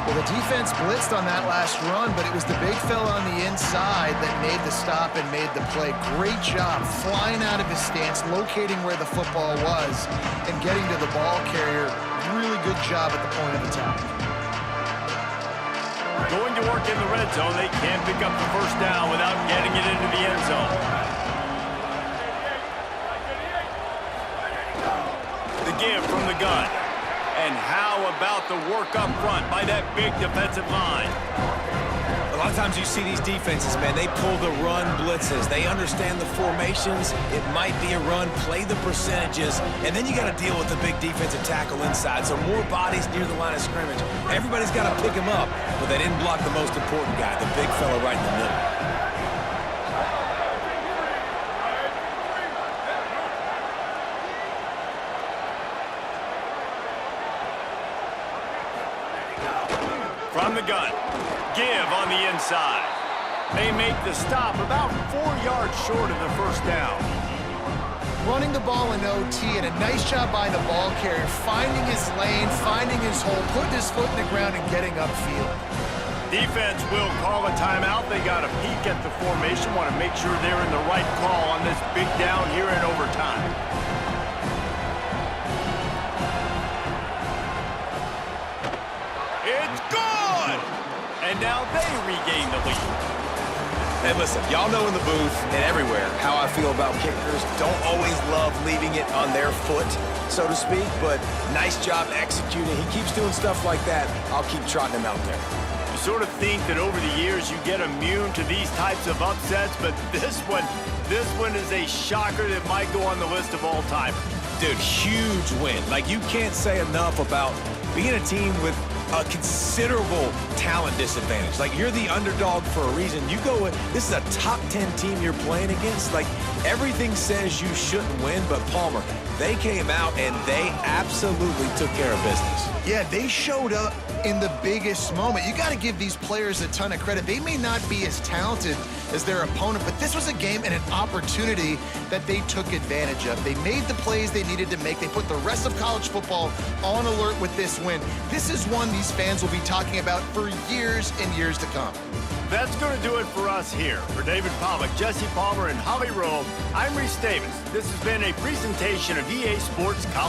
Well, the defense blitzed on that last run, but it was the big fella on the inside that made the stop and made the play. Great job flying out of his stance, locating where the football was, and getting to the ball carrier. Really good job at the point of attack. Going to work in the red zone, they can't pick up the 1st down without getting it into the end zone. The give from the gun. And how about the work up front by that big defensive line? A lot of times you see these defenses, man, they pull the run blitzes. They understand the formations. It might be a run, play the percentages, and then you got to deal with the big defensive tackle inside. So more bodies near the line of scrimmage. Everybody's got to pick him up, but they didn't block the most important guy, the big fella right in the middle. From the gun, give on the inside. They make the stop about 4 yards short of the 1st down. Running the ball in OT, and a nice job by the ball carrier, finding his lane, finding his hole, putting his foot in the ground and getting upfield. Defense will call a timeout. They got a peek at the formation, want to make sure they're in the right call on this big down here in overtime. and now they regain the lead. And listen, y'all know in the booth and everywhere how I feel about kickers. Don't always love leaving it on their foot, so to speak, but nice job executing. He keeps doing stuff like that. I'll keep trotting him out there. You sort of think that over the years you get immune to these types of upsets, but this one is a shocker that might go on the list of all-timers. Dude, huge win. Like, you can't say enough about being a team with a considerable talent disadvantage. Like, you're the underdog for a reason. You go with, this is a top 10 team you're playing against. Like, everything says you shouldn't win, but Palmer, they came out and they absolutely took care of business. Yeah, they showed up in the biggest moment. You got to give these players a ton of credit. They may not be as talented as their opponent, but this was a game and an opportunity that they took advantage of. They made the plays they needed to make. They put the rest of college football on alert with this win. This is one these fans will be talking about for years and years to come. That's going to do it for us here. For David Pollack, Jesse Palmer, and Holly Rowe, I'm Reese Davis. This has been a presentation of EA Sports College.